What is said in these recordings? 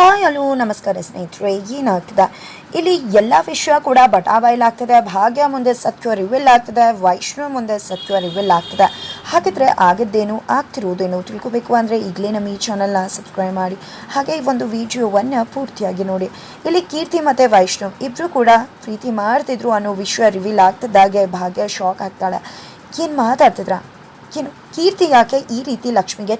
Hi hello ನಮಸ್ಕಾರ ಸ್ನೇಹಿತರೆ, ಏನಾಗ್ತದೆ ಇಲ್ಲಿ ಎಲ್ಲ ವಿಷಯ ಕೂಡ ಬಟಾಬಯಲಾಗ್ತದೆ. ಭಾಗ್ಯ ಮುಂದೆ ಸತ್ಯ ರಿವೀಲ್ ಆಗ್ತದೆ, ವೈಷ್ಣವ್ ಮುಂದೆ ಸತ್ಯ ರಿವೀಲ್ ಆಗ್ತದೆ. ಹಾಗಿದ್ರೆ ಆಗಿದ್ದೇನು ಆಗ್ತಿರೋದೇನು ತಿಳ್ಕೊಬೇಕು ಅಂದರೆ ಈಗಲೇ ನಮ್ಮ ಈ ಚಾನಲ್ನ ಸಬ್ಸ್ಕ್ರೈಬ್ ಮಾಡಿ, ಹಾಗೆ ಈ ಒಂದು ವಿಡಿಯೋವನ್ನು ಪೂರ್ತಿಯಾಗಿ ನೋಡಿ. ಇಲ್ಲಿ ಕೀರ್ತಿ ಮತ್ತು ವೈಷ್ಣವ್ ಇಬ್ಬರು ಕೂಡ ಪ್ರೀತಿ ಮಾಡ್ತಿದ್ರು ಅನ್ನೋ ವಿಷಯ ರಿವೀಲ್ ಆಗ್ತಿದ್ದಾಗೆ ಭಾಗ್ಯ ಶಾಕ್ ಆಗ್ತಾಳೆ. ಏನು ಮಾತಾಡ್ತಿದ್ರ, ಏನು ಕೀರ್ತಿ ಯಾಕೆ ಈ ರೀತಿ ಲಕ್ಷ್ಮಿಗೆ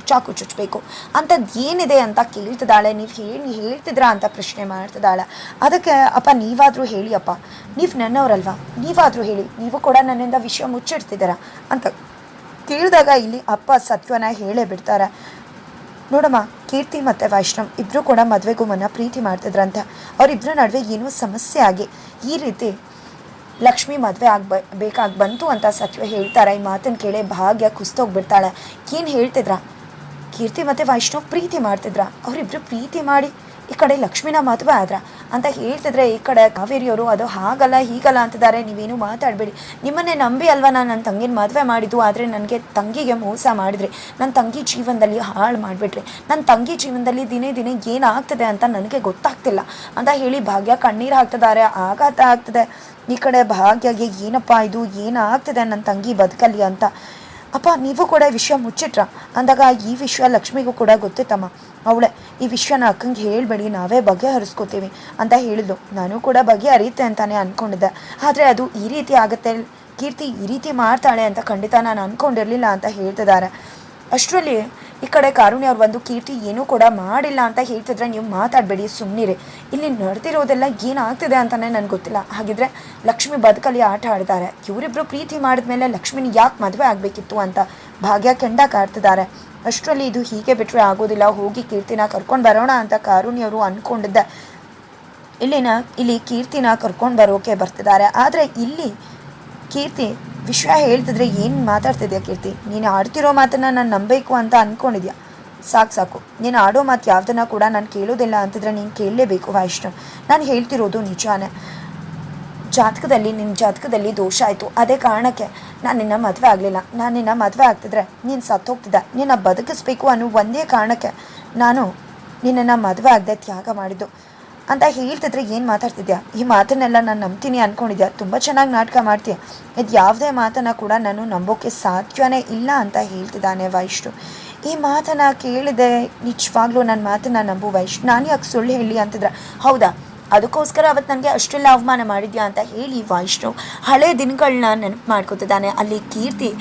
ಚಾಕು ಚುಚ್ಚಬೇಕು ಅಂಥದ್ದು ಏನಿದೆ ಅಂತ ಕೇಳ್ತಿದ್ದಾಳೆ. ನೀವು ಹೇಳ್ತಿದ್ರಾ ಅಂತ ಪ್ರಶ್ನೆ ಮಾಡ್ತಿದ್ದಾಳೆ. ಅದಕ್ಕೆ ಅಪ್ಪ ನೀವಾದರೂ ಹೇಳಿ ಅಪ್ಪ, ನೀವು ನನ್ನವರಲ್ವಾ, ನೀವಾದರೂ ಹೇಳಿ, ನೀವು ಕೂಡ ನನ್ನಿಂದ ವಿಷಯ ಮುಚ್ಚಿಡ್ತಿದ್ದೀರಾ ಅಂತ ಕೇಳಿದಾಗ ಇಲ್ಲಿ ಅಪ್ಪ ಸತ್ವನ ಹೇಳೇ ಬಿಡ್ತಾರೆ. ನೋಡಮ್ಮ, ಕೀರ್ತಿ ಮತ್ತು ವೈಷ್ಣವ್ ಇಬ್ಬರು ಕೂಡ ಮದುವೆಗೂ ಮುನ್ನ ಪ್ರೀತಿ ಮಾಡ್ತಿದ್ರಂತೆ. ಅವರಿಬ್ಬರ ನಡುವೆ ಏನೋ ಸಮಸ್ಯೆ ಆಗಿ ಈ ರೀತಿ ಲಕ್ಷ್ಮಿ ಮದುವೆ ಬೇಕಾಗಿ ಬಂತು ಅಂತ ಸತ್ಯ ಹೇಳ್ತಾರೆ. ಈ ಮಾತನ್ನು ಕೇಳಿ ಭಾಗ್ಯ ಕುಸ್ತೋಗ್ಬಿಡ್ತಾಳೆ. ಏನು ಹೇಳ್ತಿದ್ರ, ಕೀರ್ತಿ ಮತ್ತು ವೈಷ್ಣವ್ ಪ್ರೀತಿ ಮಾಡ್ತಿದ್ರ, ಅವರಿಬ್ಬರು ಪ್ರೀತಿ ಮಾಡಿ ಈ ಕಡೆ ಲಕ್ಷ್ಮಿನ ಮದುವೆ ಆದ್ರ ಅಂತ ಹೇಳ್ತಿದ್ರೆ, ಈ ಕಡೆ ಕಾವೇರಿಯವರು ಅದು ಹಾಗಲ್ಲ ಹೀಗಲ್ಲ ಅಂತಿದ್ದಾರೆ. ನೀವೇನು ಮಾತಾಡಬೇಡಿ, ನಿಮ್ಮನ್ನೇ ನಂಬಿ ಅಲ್ವಾ ನಾನು ನನ್ನ ತಂಗಿನ ಮದುವೆ ಮಾಡಿದ್ದು, ಆದರೆ ನನಗೆ ತಂಗಿಗೆ ಮೋಸ ಮಾಡಿದ್ರಿ, ನನ್ನ ತಂಗಿ ಜೀವನದಲ್ಲಿ ಹಾಳು ಮಾಡಿಬಿಟ್ರಿ, ನನ್ನ ತಂಗಿ ಜೀವನದಲ್ಲಿ ದಿನೇ ದಿನೇ ಏನಾಗ್ತದೆ ಅಂತ ನನಗೆ ಗೊತ್ತಾಗ್ತಿಲ್ಲ ಅಂತ ಹೇಳಿ ಭಾಗ್ಯ ಕಣ್ಣೀರು ಹಾಕ್ತಿದ್ದಾರೆ. ಆಘಾತ ಆಗ್ತದೆ. ಈ ಕಡೆ ಭಾಗ್ಯಗೆ ಏನಪ್ಪ ಇದು, ಏನಾಗ್ತದೆ ನನ್ನ ತಂಗಿ ಬದುಕಲ್ಲಿ ಅಂತ. ಅಪ್ಪ ನೀವು ಕೂಡ ಈ ವಿಷಯ ಮುಚ್ಚಿಟ್ರ ಅಂದಾಗ ಈ ವಿಷಯ ಲಕ್ಷ್ಮಿಗೂ ಕೂಡ ಗೊತ್ತಿತ್ತಮ್ಮ, ಅವಳೆ ಈ ವಿಷಯನ ಅಕ್ಕಂಗೆ ಹೇಳಬೇಡಿ, ನಾವೇ ಬಗೆಹರಿಸ್ಕೋತೀವಿ ಅಂತ ಹೇಳಿದ್ಲು. ನಾನು ಕೂಡ ಬಗೆಹರಿಯುತ್ತೆ ಅಂತಾನೆ ಅಂದ್ಕೊಂಡಿದ್ದೆ, ಆದರೆ ಅದು ಈ ರೀತಿ ಆಗುತ್ತೆ, ಕೀರ್ತಿ ಈ ರೀತಿ ಮಾಡ್ತಾಳೆ ಅಂತ ಖಂಡಿತ ನಾನು ಅಂದ್ಕೊಂಡಿರಲಿಲ್ಲ ಅಂತ ಹೇಳ್ತಿದ್ದಾರೆ. ಅಷ್ಟರಲ್ಲಿ ಈ ಕಡೆ ಕಾರುಣ್ಯ ಅವ್ರು ಬಂದು ಕೀರ್ತಿ ಏನೂ ಕೂಡ ಮಾಡಿಲ್ಲ ಅಂತ ಹೇಳ್ತಿದ್ರೆ, ನೀವು ಮಾತಾಡಬೇಡಿ, ಸುಮ್ಮನಿರಿ, ಇಲ್ಲಿ ನಡೆದಿರೋದೆಲ್ಲ ಏನಾಗ್ತಿದೆ ಅಂತಲೇ ನನಗೆ ಗೊತ್ತಿಲ್ಲ. ಹಾಗಿದ್ರೆ ಲಕ್ಷ್ಮಿ ಬದುಕಲ್ಲಿ ಆಟ ಆಡ್ತಾರೆ, ಇವರಿಬ್ಬರು ಪ್ರೀತಿ ಮಾಡಿದ್ಮೇಲೆ ಲಕ್ಷ್ಮಿನ ಯಾಕೆ ಮದುವೆ ಆಗಬೇಕಿತ್ತು ಅಂತ ಭಾಗ್ಯ ಕೆಂಡ ಕಾಡ್ತಿದ್ದಾರೆ. ಅಷ್ಟರಲ್ಲಿ ಇದು ಹೀಗೆ ಬಿಟ್ಟರೆ ಆಗೋದಿಲ್ಲ, ಹೋಗಿ ಕೀರ್ತಿನ ಕರ್ಕೊಂಡು ಬರೋಣ ಅಂತ ಕಾರುಣ್ಯವರು ಅಂದ್ಕೊಂಡಿದ್ದೆ. ಇಲ್ಲಿ ಕೀರ್ತಿನ ಕರ್ಕೊಂಡು ಬರೋಕೆ ಬರ್ತಿದ್ದಾರೆ. ಆದರೆ ಇಲ್ಲಿ ಕೀರ್ತಿ ವಿಷಯ ಹೇಳ್ತಿದ್ರೆ, ಏನು ಮಾತಾಡ್ತಿದ್ಯಾ ಕೀರ್ತಿ, ನೀನು ಆಡ್ತಿರೋ ಮಾತನ್ನು ನಾನು ನಂಬಬೇಕು ಅಂತ ಅಂದ್ಕೊಂಡಿದ್ಯಾ, ಸಾಕು, ನೀನು ಆಡೋ ಮಾತು ಯಾವುದನ್ನು ಕೂಡ ನಾನು ಕೇಳೋದಿಲ್ಲ ಅಂತಿದ್ರೆ ನೀನು ಕೇಳಲೇಬೇಕು ವೈಷ್ಣವ್. ನಾನು ಹೇಳ್ತಿರೋದು ನಿಜಾನೇ, ನಿನ್ನ ಜಾತಕದಲ್ಲಿ ದೋಷ ಆಯಿತು, ಅದೇ ಕಾರಣಕ್ಕೆ ನಾನು ನಿನ್ನ ಮದುವೆ ಆಗಲಿಲ್ಲ. ನಾನು ನಿನ್ನ ಮದುವೆ ಆಗ್ತಿದ್ರೆ ನೀನು ಸತ್ತೋಗ್ತಿದ್ದ, ನಿನ್ನ ಬದುಕಿಸ್ಬೇಕು ಅನ್ನೋ ಒಂದೇ ಕಾರಣಕ್ಕೆ ನಾನು ನಿನ್ನನ್ನು ಮದುವೆ ಆಗದೆ ತ್ಯಾಗ ಮಾಡಿದ್ದು ಅಂತ ಹೇಳ್ತಿದ್ರೆ ಏನು ಮಾತಾಡ್ತಿದ್ಯಾ, ಈ ಮಾತನ್ನೆಲ್ಲ ನಾನು ನಂಬ್ತೀನಿ ಅಂದ್ಕೊಂಡಿದ್ಯಾ, ತುಂಬ ಚೆನ್ನಾಗಿ ನಾಟಕ ಮಾಡ್ತೀಯ, ಇದು ಯಾವುದೇ ಮಾತನ್ನು ಕೂಡ ನಾನು ನಂಬೋಕ್ಕೆ ಸಾಧ್ಯವೇ ಇಲ್ಲ ಅಂತ ಹೇಳ್ತಿದ್ದಾನೆ ವೈಷ್ಣು. ಈ ಮಾತನ್ನು ಕೇಳಿದೆ, ನಿಜವಾಗ್ಲೂ ನನ್ನ ಮಾತನ್ನು ನಂಬು ವೈಷ್ಣು, ನಾನು ಯಾಕೆ ಸುಳ್ಳು ಹೇಳಿ ಅಂತಿದ್ರೆ, ಹೌದಾ ಅದಕ್ಕೋಸ್ಕರ ಅವತ್ತು ನನಗೆ ಅಷ್ಟೆಲ್ಲ ಅವಮಾನ ಮಾಡಿದ್ಯಾ ಅಂತ ಹೇಳಿ ವೈಷ್ಣು ಹಳೆ ದಿನಗಳನ್ನ ನೆನಪು ಮಾಡ್ಕೊತಿದ್ದಾನೆ. ಅಲ್ಲಿ ಕೀರ್ತಿ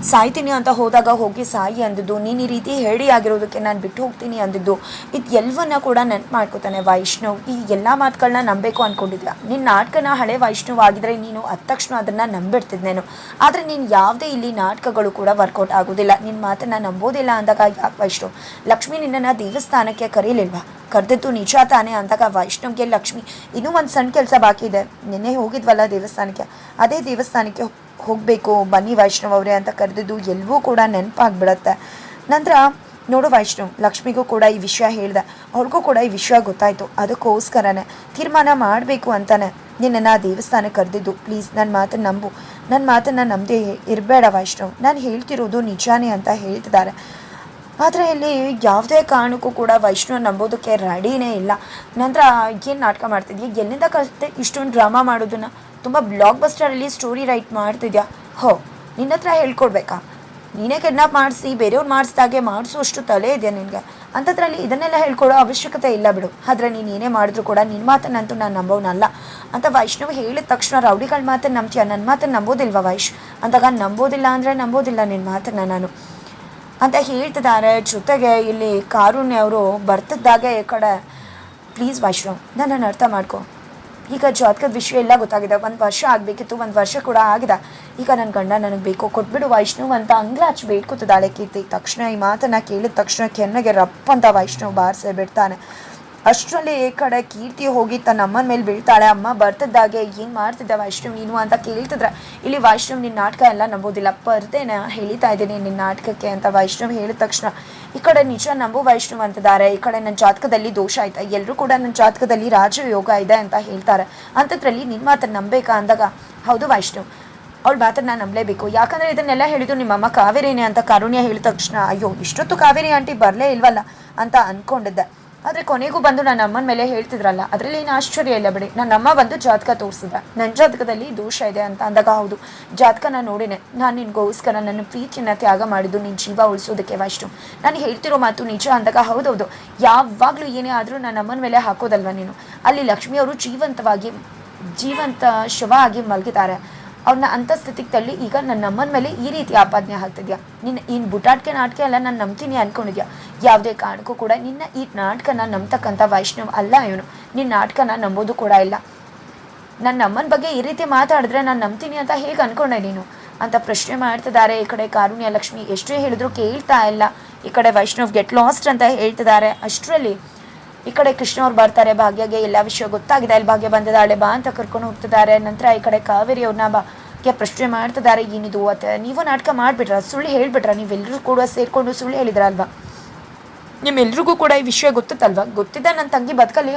ಸಾಯ್ತೀನಿ ಅಂತ ಹೋದಾಗ ಹೋಗಿ ಸಾಯಿ ಅಂದಿದ್ದು, ನೀನು ಈ ರೀತಿ ಹೇಳಿ ಆಗಿರೋದಕ್ಕೆ ನಾನು ಬಿಟ್ಟು ಹೋಗ್ತೀನಿ ಅಂದಿದ್ದು, ಇದು ಎಲ್ಲವನ್ನ ಕೂಡ ನೆನಪು ಮಾಡ್ಕೋತಾನೆ ವೈಷ್ಣವ್. ಈ ಎಲ್ಲ ಮಾತುಗಳನ್ನ ನಂಬಬೇಕು ಅಂದ್ಕೊಂಡಿದ್ಯಾ, ನಿನ್ನ ನಾಟಕನ ಹಳೆ ವೈಷ್ಣವ್ ಆಗಿದ್ರೆ ನೀನು ಅದ ತಕ್ಷಣ ಅದನ್ನು ನಂಬಿಡ್ತಿದ್ನೇನು, ಆದರೆ ನೀನು ಯಾವುದೇ ಇಲ್ಲಿ ನಾಟಕಗಳು ಕೂಡ ವರ್ಕೌಟ್ ಆಗೋದಿಲ್ಲ, ನಿನ್ನ ಮಾತನ್ನು ನಂಬೋದಿಲ್ಲ ಅಂದಾಗ ಯಾಕೆ ವೈಷ್ಣವ್ ಲಕ್ಷ್ಮಿ ನಿನ್ನನ್ನು ದೇವಸ್ಥಾನಕ್ಕೆ ಕರೀಲಿಲ್ವಾ, ಕರೆದಿದ್ದು ನಿಜ ತಾನೇ ಅಂದಾಗ ವೈಷ್ಣವ್ಗೆ ಲಕ್ಷ್ಮಿ ಇನ್ನೂ ಒಂದು ಸಣ್ಣ ಕೆಲಸ ಬಾಕಿ ಇದೆ, ನಿನ್ನೆ ಹೋಗಿದ್ವಲ್ಲ ದೇವಸ್ಥಾನಕ್ಕೆ, ಅದೇ ದೇವಸ್ಥಾನಕ್ಕೆ ಹೋಗಬೇಕು ಬನ್ನಿ ವೈಷ್ಣವ್ ಅವರೇ ಅಂತ ಕರೆದಿದ್ದು ಎಲ್ಲವೂ ಕೂಡ ನೆನಪಾಗ್ಬಿಡತ್ತೆ. ನಂತರ ನೋಡು ವೈಷ್ಣವ್ ಲಕ್ಷ್ಮಿಗೂ ಕೂಡ ಈ ವಿಷಯ ಹೇಳ್ದೆ, ಅವ್ರಿಗೂ ಕೂಡ ಈ ವಿಷಯ ಗೊತ್ತಾಯಿತು, ಅದಕ್ಕೋಸ್ಕರನೇ ತೀರ್ಮಾನ ಮಾಡಬೇಕು ಅಂತಾನೆ ನಿನ್ನನ್ನು ದೇವಸ್ಥಾನಕ್ಕೆ ಕರೆದಿದ್ದು. ಪ್ಲೀಸ್ ನನ್ನ ಮಾತನ್ನು ನಂಬು, ನನ್ನ ಮಾತನ್ನು ನಂಬದೇ ಇರಬೇಡ ವೈಷ್ಣವ್, ನಾನು ಹೇಳ್ತಿರೋದು ನಿಜಾನೇ ಅಂತ ಹೇಳ್ತಿದ್ದಾರೆ. ಆದರೆ ಇಲ್ಲಿ ಯಾವುದೇ ಕಾರಣಕ್ಕೂ ಕೂಡ ವೈಷ್ಣವ್ ನಂಬೋದಕ್ಕೆ ರೆಡಿನೇ ಇಲ್ಲ. ನಂತರ ಏನು ನಾಟಕ ಮಾಡ್ತಿದ್ಯಾ, ಎಲ್ಲಿಂದ ಕಲಿತೆ ಇಷ್ಟೊಂದು ಡ್ರಾಮಾ ಮಾಡೋದನ್ನು, ತುಂಬ ಬ್ಲಾಕ್ ಬಸ್ಟರಲ್ಲಿ ಸ್ಟೋರಿ ರೈಟ್ ಮಾಡ್ತಿದ್ಯಾ, ನಿನ್ನ ಹತ್ರ ಹೇಳ್ಕೊಡ್ಬೇಕಾ, ನೀನೇ ಕಿಡ್ನಾಪ್ ಮಾಡಿಸಿ ಬೇರೆಯವ್ರು ಮಾಡಿಸ್ದಾಗೆ ಮಾಡಿಸೋಷ್ಟು ತಲೆ ಇದೆಯಾ ನಿನಗೆ, ಅಂಥದ್ರಲ್ಲಿ ಇದನ್ನೆಲ್ಲ ಹೇಳ್ಕೊಡೋ ಅವಶ್ಯಕತೆ ಇಲ್ಲ ಬಿಡು, ಆದರೆ ನೀನು ಏನೇ ಮಾಡಿದ್ರು ಕೂಡ ನಿನ್ನ ಮಾತನ್ನಂತೂ ನಾನು ನಂಬೋನಲ್ಲ ಅಂತ ವೈಷ್ಣವ್ ಹೇಳಿದ ತಕ್ಷಣ, ರೌಡಿಗಳ ಮಾತನ್ನು ನಂಬ್ತೀಯ, ನನ್ನ ಮಾತನ್ನು ನಂಬೋದಿಲ್ವಾ ವೈಶ್ ಅಂದಾಗ, ನಂಬೋದಿಲ್ಲ ಅಂದರೆ ನಂಬೋದಿಲ್ಲ ನಿನ್ನ ಮಾತನ್ನು ನಾನು ಅಂತ ಹೇಳ್ತಿದ್ದಾರೆ. ಜೊತೆಗೆ ಇಲ್ಲಿ ಕಾರುಣ್ಯ ಅವರು ಬರ್ತಿದ್ದಾಗೆ ಈ ಕಡೆ, ಪ್ಲೀಸ್ ವೈಷ್ಣವ್ ನನ್ನನ್ನು ಅರ್ಥ ಮಾಡ್ಕೊ, ಈಗ ಜಾತಕದ ವಿಷಯ ಎಲ್ಲ ಗೊತ್ತಾಗಿದೆ, 1 ವರ್ಷ ಆಗಬೇಕಿತ್ತು, 1 ವರ್ಷ ಕೂಡ ಆಗಿದೆ, ಈಗ ನನ್ನ ಗಂಡ ನನಗೆ ಬೇಕು, ಕೊಟ್ಬಿಡು ವೈಷ್ಣವ್ ಅಂತ ಅಂಗ್ಲಾಚ್ ಬೇಡ್ಕೊತಿದ್ದಾಳೆ ಕೀರ್ತಿ. ತಕ್ಷಣ ಈ ಮಾತನ್ನು ಕೇಳಿದ ತಕ್ಷಣ ಕೆನ್ನೆಗೆ ರಪ್ಪ ಅಂತ ವೈಷ್ಣವ್ ಬಾರಿಸೇ ಬಿಡ್ತಾನೆ. ಅಷ್ಟರಲ್ಲಿ ಈ ಕಡೆ ಕೀರ್ತಿ ಹೋಗಿ ತನ್ನ ಅಮ್ಮನ ಮೇಲೆ ಬೀಳ್ತಾಳೆ. ಅಮ್ಮ ಬರ್ತಿದ್ದಾಗೆ, ಏನು ಮಾಡ್ತಿದ್ದೆ ವೈಷ್ಣವ್ ನೀನು ಅಂತ ಕೇಳ್ತಿದ್ರೆ, ಇಲ್ಲಿ ವೈಷ್ಣವ್ ನಿನ್ನ ನಾಟಕ ಎಲ್ಲ ನಂಬೋದಿಲ್ಲ, ಪರ್ದೇನ ಹೇಳಿತಾ ಇದ್ದೀನಿ ನಿನ್ನ ನಾಟಕಕ್ಕೆ ಅಂತ ವೈಷ್ಣವ್ ಹೇಳಿದ ತಕ್ಷಣ ಈ ಕಡೆ ನಿಜ ನಂಬು ವೈಷ್ಣವ್ ಅಂತಿದ್ದಾರೆ. ಈ ಕಡೆ ನನ್ನ ಜಾತಕದಲ್ಲಿ ದೋಷ ಆಯ್ತಾ, ಎಲ್ಲರೂ ಕೂಡ ನನ್ನ ಜಾತಕದಲ್ಲಿ ರಾಜಯೋಗ ಇದೆ ಅಂತ ಹೇಳ್ತಾರೆ, ಅಂಥದ್ರಲ್ಲಿ ನಿನ್ನ ಮಾತನ್ನು ನಂಬೇಕಾ ಅಂದಾಗ, ಹೌದು ವೈಷ್ಣವ್ ಅವಳ ಮಾತನ್ನು ನಂಬಲೇಬೇಕು, ಯಾಕಂದರೆ ಇದನ್ನೆಲ್ಲ ಹೇಳಿದ್ದು ನಿಮ್ಮಮ್ಮ ಕಾವೇರಿನೇ ಅಂತ ಕಾರುಣ್ಯ ಹೇಳಿದ ತಕ್ಷಣ, ಅಯ್ಯೋ ಇಷ್ಟೊತ್ತು ಕಾವೇರಿ ಆಂಟಿ ಬರಲೇ ಇಲ್ವಲ್ಲ ಅಂತ ಅಂದ್ಕೊಂಡಿದ್ದೆ. ಆದರೆ ಕೊನೆಗೂ ಬಂದು ನನ್ನ ಅಮ್ಮನ ಮೇಲೆ ಹೇಳ್ತಿದ್ರಲ್ಲ, ಅದರಲ್ಲಿ ಏನು ಆಶ್ಚರ್ಯ ಇಲ್ಲ ಬಿಡಿ. ನನ್ನ ಅಮ್ಮ ಬಂದು ಜಾತಕ ತೋರಿಸಿದ್ರೆ ನನ್ನ ಜಾತಕದಲ್ಲಿ ದೋಷ ಇದೆ ಅಂತ ಅಂದಾಗ, ಹೌದು ಜಾತಕನ ನೋಡಿನೇ ನಾನು ನಿನಗೋಸ್ಕರ ನನ್ನ ಪ್ರೀತಿಯನ್ನು ತ್ಯಾಗ ಮಾಡಿದ್ದು ನಿನ್ನ ಜೀವ ಉಳಿಸೋದಕ್ಕೆ ವೈಷ್ಣು, ನಾನು ಹೇಳ್ತಿರೋ ಮಾತು ನಿಜ ಅಂದಾಗ, ಹೌದೌದು ಯಾವಾಗಲೂ ಏನೇ ಆದರೂ ನನ್ನ ಅಮ್ಮನ ಮೇಲೆ ಹಾಕೋದಲ್ವ ನೀನು. ಅಲ್ಲಿ ಲಕ್ಷ್ಮಿಯವರು ಜೀವಂತ ಶವ ಆಗಿ ಮಲಗಿದ್ದಾರೆ. ಅವ್ರನ್ನ ಅಂಥ ಸ್ಥಿತಿಗೆ ತಳ್ಳಿ ಈಗ ನನ್ನ ಅಮ್ಮನ ಮೇಲೆ ಈ ರೀತಿ ಆಪಾದನೆ ಹಾಕ್ತಿದ್ಯಾ. ನಿನ್ನ ಬುಟಾಟ್ಕೆ ನಾಟಕ ಎಲ್ಲ ನಾನು ನಂಬ್ತೀನಿ ಅಂದ್ಕೊಂಡಿದ್ಯಾ. ಯಾವುದೇ ಕಾರಣಕ್ಕೂ ಕೂಡ ನಿನ್ನ ಈ ನಾಟಕನ ನಂಬ್ತಕ್ಕಂಥ ವೈಷ್ಣವ್ ಅಲ್ಲ ಇವನು. ನಿನ್ನ ನಾಟಕನ ನಂಬೋದು ಕೂಡ ಇಲ್ಲ. ನನ್ನ ಅಮ್ಮನ ಬಗ್ಗೆ ಈ ರೀತಿ ಮಾತಾಡಿದ್ರೆ ನಾನು ನಂಬ್ತೀನಿ ಅಂತ ಹೇಗೆ ಅಂದ್ಕೊಂಡೆ ನೀನು ಅಂತ ಪ್ರಶ್ನೆ ಮಾಡ್ತಿದ್ದಾರೆ. ಈ ಕಡೆ ಕಾರುಣ್ಯ ಲಕ್ಷ್ಮಿ ಎಷ್ಟೇ ಹೇಳಿದ್ರು ಕೇಳ್ತಾ ಇಲ್ಲ. ಈ ಕಡೆ ವೈಷ್ಣವ್ ಗೆಟ್ ಲಾಸ್ಟ್ ಅಂತ ಹೇಳ್ತಿದ್ದಾರೆ. ಅಷ್ಟರಲ್ಲಿ ಈ ಕಡೆ ಕೃಷ್ಣ ಅವ್ರು ಬರ್ತಾರೆ. ಭಾಗ್ಯಗೆ ಎಲ್ಲ ವಿಷಯ ಗೊತ್ತಾಗಿದೆ, ಅಲ್ಲಿ ಭಾಗ್ಯ ಬಂದಿದ್ದಾಳೆ ಬಾ ಅಂತ ಕರ್ಕೊಂಡು ಹೋಗ್ತಿದ್ದಾರೆ. ನಂತರ ಈ ಕಡೆ ಕಾವೇರಿ ಅವ್ರನ್ನ ಭಾಗ್ಯ ಪ್ರಶ್ನೆ ಮಾಡ್ತಿದ್ದಾರೆ, ಏನಿದು ಅಥವಾ ನೀವು ನಾಟಕ ಮಾಡಿಬಿಟ್ರ, ಸುಳ್ಳು ಹೇಳಿಬಿಟ್ರ, ನೀವೆಲ್ಲರೂ ಕೂಡ ಸೇರಿಕೊಂಡು ಸುಳ್ಳು ಹೇಳಿದ್ರಲ್ವಾ, ನಿಮ್ಮೆಲ್ರಿಗೂ ಕೂಡ ಈ ವಿಷಯ ಗೊತ್ತಿತ್ತಲ್ವ, ಗೊತ್ತಿದ್ದ ನನ್ನ ತಂಗಿ ಬದುಕಲ್ಲಿ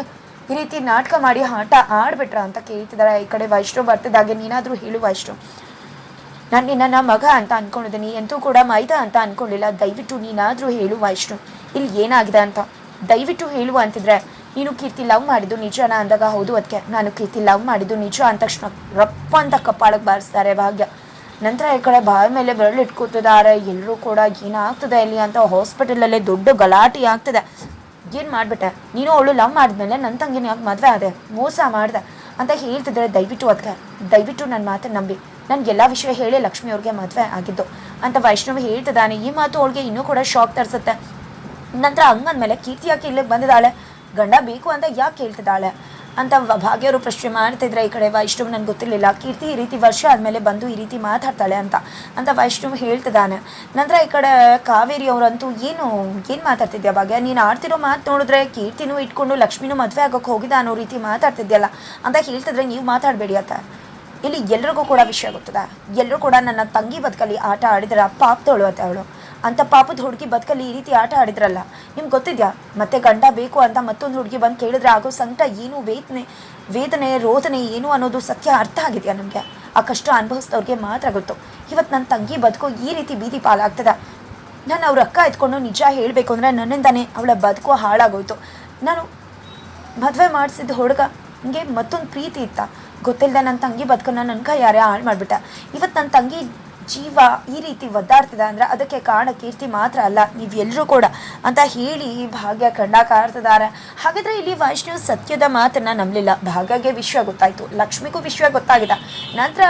ಈ ರೀತಿ ನಾಟಕ ಮಾಡಿ ಆಟ ಆಡ್ಬಿಟ್ರ ಅಂತ ಕೇಳ್ತಿದ್ದಾರೆ. ಈ ಕಡೆ ವೈಷ್ಣವ್ ಬರ್ತಿದ್ದಾಗೆ, ನೀನಾದರೂ ಹೇಳು ವೈಷ್ಣವ್, ನಾನು ನಿನ್ನ ಮಗ ಅಂತ ಅಂದ್ಕೊಂಡಿದ್ದೀನಿ, ಎಂತೂ ಕೂಡ ಮೈದ ಅಂತ ಅಂದ್ಕೊಂಡಿಲ್ಲ, ದಯವಿಟ್ಟು ನೀನಾದರೂ ಹೇಳು ವೈಷ್ಣವ್, ಇಲ್ಲಿ ಏನಾಗಿದೆ ಅಂತ ದಯವಿಟ್ಟು ಹೇಳುವ ಅಂತಿದ್ರೆ. ನೀನು ಕೀರ್ತಿ ಲವ್ ಮಾಡಿದ್ದು ನಿಜನಾ ಅಂದಾಗ, ಹೌದು ಅದಕ್ಕೆ ನಾನು ಕೀರ್ತಿ ಲವ್ ಮಾಡಿದ್ದು ನಿಜ ಅಂದ ತಕ್ಷಣ ರಪ್ಪ ಅಂತ ಕಪ್ಪಾಳಕ್ಕೆ ಬಾರಿಸ್ತಾರೆ ಭಾಗ್ಯ. ನಂತರ ಈ ಕಡೆ ಬಾಯಿ ಮೇಲೆ ಬೆರಳು ಇಟ್ಕೋತಿದ್ದಾರೆ. ಎಲ್ಲರೂ ಕೂಡ ಏನಾಗ್ತದೆ ಇಲ್ಲಿ ಅಂತ ಹಾಸ್ಪಿಟಲಲ್ಲೇ ದೊಡ್ಡ ಗಲಾಟೆ ಆಗ್ತದೆ. ಏನು ಮಾಡಿಬಿಟ್ಟೆ ನೀನು, ಅವಳು ಲವ್ ಮಾಡಿದ್ಮೇಲೆ ನನ್ನ ತಂಗಿನ ಯಾಕೆ ಮದುವೆ ಆದೆ, ಮೋಸ ಮಾಡಿದೆ ಅಂತ ಹೇಳ್ತಿದ್ರೆ. ದಯವಿಟ್ಟು ನನ್ನ ಮಾತನ್ನು ನಂಬಿ, ನನಗೆಲ್ಲ ವಿಷಯ ಹೇಳಿ ಲಕ್ಷ್ಮಿ ಅವ್ರಿಗೆ ಮದುವೆ ಆಗಿದ್ದು ಅಂತ ವೈಷ್ಣವ್ ಹೇಳ್ತಿದ್ದಾನೆ. ಈ ಮಾತು ಅವಳಿಗೆ ಇನ್ನೂ ಕೂಡ ಶಾಕ್ ತರಿಸುತ್ತೆ. ನಂತರ ಹಂಗಂದ್ಮೇಲೆ ಕೀರ್ತಿ ಯಾಕೆ ಇಲ್ಲಿಗೆ ಬಂದಿದ್ದಾಳೆ, ಗಂಡ ಬೇಕು ಅಂತ ಯಾಕೆ ಹೇಳ್ತಿದ್ದಾಳೆ ಅಂತ ಭಾಗ್ಯವರು ಪ್ರಶ್ನೆ ಮಾಡ್ತಿದ್ರೆ. ಈ ಕಡೆ ವೈಷ್ಣವ್ ನನಗೆ ಗೊತ್ತಿರಲಿಲ್ಲ ಕೀರ್ತಿ ಈ ರೀತಿ ವರ್ಷ ಆದಮೇಲೆ ಬಂದು ಈ ರೀತಿ ಮಾತಾಡ್ತಾಳೆ ಅಂತ ವೈಷ್ಣವ್ ಹೇಳ್ತಿದ್ದಾನೆ. ನಂತರ ಈ ಕಡೆ ಕಾವೇರಿ ಅವರಂತೂ ಏನು ಮಾತಾಡ್ತಿದ್ಯಾ ಭಾಗ್ಯ, ನೀನು ಆಡ್ತಿರೋ ಮಾತು ನೋಡಿದ್ರೆ ಕೀರ್ತಿನೂ ಇಟ್ಕೊಂಡು ಲಕ್ಷ್ಮಿನೂ ಮದುವೆ ಆಗೋಕ್ಕೆ ಹೋಗಿದ್ದ ಅನ್ನೋ ರೀತಿ ಮಾತಾಡ್ತಿದ್ಯಲ್ಲ ಅಂತ ಹೇಳ್ತಿದ್ರೆ, ನೀವು ಮಾತಾಡಬೇಡಿ ಅತ್ತ. ಇಲ್ಲಿ ಎಲ್ರಿಗೂ ಕೂಡ ವಿಷಯ ಗೊತ್ತದೆ, ಎಲ್ಲರೂ ಕೂಡ ನನ್ನ ತಂಗಿ ಬದುಕಲ್ಲಿ ಆಟ ಆಡಿದ್ರೆ ಪಾಪದವಳು ಅತ್ತೆ ಅವಳು ಅಂತ ಪಾಪದ ಹುಡುಗಿ ಬದುಕಲ್ಲಿ ಈ ರೀತಿ ಆಟ ಆಡಿದ್ರಲ್ಲ. ನಿಮ್ಗೆ ಗೊತ್ತಿದ್ಯಾ, ಮತ್ತೆ ಗಂಡ ಬೇಕು ಅಂತ ಮತ್ತೊಂದು ಹುಡುಗಿ ಬಂದು ಕೇಳಿದ್ರೆ ಆಗೋ ಸಂಕಟ ಏನು, ವೇದನೆ ರೋದನೆ ಏನು ಅನ್ನೋದು ಸತ್ಯ ಅರ್ಥ ಆಗಿದೆಯಾ ನಮಗೆ. ಆ ಕಷ್ಟ ಅನುಭವಿಸಿದವ್ರಿಗೆ ಮಾತ್ರ ಗೊತ್ತು. ಇವತ್ತು ನನ್ನ ತಂಗಿ ಬದುಕು ಈ ರೀತಿ ಬೀದಿ ಪಾಲಾಗ್ತದೆ. ನಾನು ಅವ್ರ ಅಕ್ಕ ಎತ್ಕೊಂಡು ನಿಜ ಹೇಳಬೇಕು ಅಂದರೆ ನನ್ನಿಂದಾನೇ ಅವಳ ಬದುಕು ಹಾಳಾಗೋಯ್ತು. ನಾನು ಮದುವೆ ಮಾಡಿಸಿದ ಹುಡುಗ ನನಗೆ ಮತ್ತೊಂದು ಪ್ರೀತಿ ಇತ್ತ, ಗೊತ್ತಿಲ್ಲದೆ ನನ್ನ ತಂಗಿ ಬದುಕನ್ನು ನನ್ನ ಕೈ ಯಾರೇ ಹಾಳು ಮಾಡಿಬಿಟ್ಟ. ಇವತ್ತು ನನ್ನ ತಂಗಿ ಜೀವ ಈ ರೀತಿ ಒದ್ದಾಡ್ತಿದೆ ಅಂದರೆ ಅದಕ್ಕೆ ಕಾರಣ ಕೀರ್ತಿ ಮಾತ್ರ ಅಲ್ಲ, ನೀವೆಲ್ಲರೂ ಕೂಡ ಅಂತ ಹೇಳಿ ಭಾಗ್ಯ ಕಣ್ಣ ಕಾರ್ತಿದ್ದಾರೆ. ಹಾಗಾದರೆ ಇಲ್ಲಿ ವೈಷ್ಣವ್ ಸತ್ಯದ ಮಾತನ್ನು ನಂಬಲಿಲ್ಲ. ಭಾಗ್ಯಗೆ ವಿಷಯ ಗೊತ್ತಾಯಿತು, ಲಕ್ಷ್ಮಿಗೂ ವಿಷಯ ಗೊತ್ತಾಗಿದೆ. ನಂತರ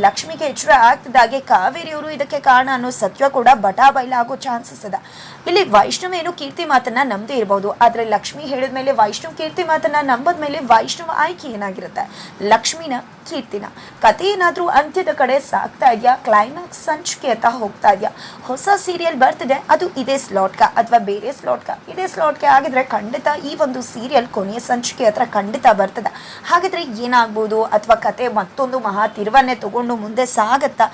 ಲಕ್ಷ್ಮಿಗೆ ಎಚ್ಚರ ಆಗ್ತಿದ್ದಾಗೆ ಕಾವೇರಿಯವರು ಇದಕ್ಕೆ ಕಾರಣ ಅನ್ನೋ ಸತ್ಯ ಕೂಡ ಬಟಾಬೈಲಾಗೋ ಚಾನ್ಸಸ್ ಇದೆ. ಇಲ್ಲಿ ವೈಷ್ಣವ್ ಏನು ಕೀರ್ತಿ ಮಾತನ್ನ ನಂಬದೇ ಇರ್ಬೋದು, ಆದರೆ ಲಕ್ಷ್ಮಿ ಹೇಳಿದ ಮೇಲೆ ವೈಷ್ಣವ್ ಕೀರ್ತಿ ಮಾತನ್ನ ನಂಬದ ಮೇಲೆ ವೈಷ್ಣವ್ ಆಯ್ಕೆ ಏನಾಗಿರುತ್ತೆ, ಲಕ್ಷ್ಮಿನ ಕೀರ್ತಿನ. ಕತೆ ಏನಾದರೂ ಅಂತ್ಯದ ಕಡೆ ಸಾಕ್ತಾ ಇದೆಯಾ, ಕ್ಲೈಮ್ಯಾಕ್ಸ್ ಸಂಚಿಕೆ ಅಂತ ಹೋಗ್ತಾ ಇದೆಯಾ, ಹೊಸ ಸೀರಿಯಲ್ ಬರ್ತಿದೆ, ಅದು ಇದೇ ಸ್ಲಾಟ್ಗ ಅಥವಾ ಬೇರೆ ಸ್ಲಾಟ್ಗ? ಇದೇ ಸ್ಲಾಟ್ಗೆ ಆಗಿದ್ರೆ ಖಂಡಿತ ಈ ಒಂದು ಸೀರಿಯಲ್ ಕೊನೆಯ ಸಂಚಿಕೆ ಹತ್ರ ಖಂಡಿತ ಬರ್ತದೆ. ಹಾಗಾದರೆ ಏನಾಗ್ಬೋದು, ಅಥವಾ ಕತೆ ಮತ್ತೊಂದು ಮಹಾ ತಿರುವನ್ನೇ ತಗೊಂಡು ಮುಂದೆ ಸಾಗತ್ತಾ,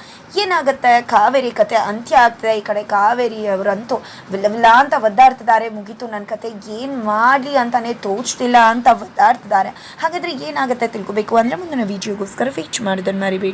ಏನಾಗುತ್ತೆ? ಕಾವೇರಿ ಕತೆ ಅಂತ್ಯ ಆಗ್ತದೆ. ಈ ಕಡೆ ಕಾವೇರಿ ಅವರಂತೂ ವಿಲ್ಲ ಅಂತ ಒದ್ದಾಡ್ತಿದ್ದಾರೆ, ಮುಗೀತು ನನ್ನ ಕತೆ, ಏನು ಮಾಡಲಿ ಅಂತಾನೆ ತೋಚ್ತಿಲ್ಲ ಅಂತ ಒದ್ದಾಡ್ತಿದ್ದಾರೆ. ಹಾಗಾದರೆ ಏನಾಗುತ್ತೆ ತಿಳ್ಕೊಬೇಕು ಅಂದರೆ ಮುಂದಿನ ವಿಡಿಯೋಗೋಸ್ಕರ ವೇಟ್ ಮಾಡೋದನ್ನು ಮರಿಬೇಡಿ.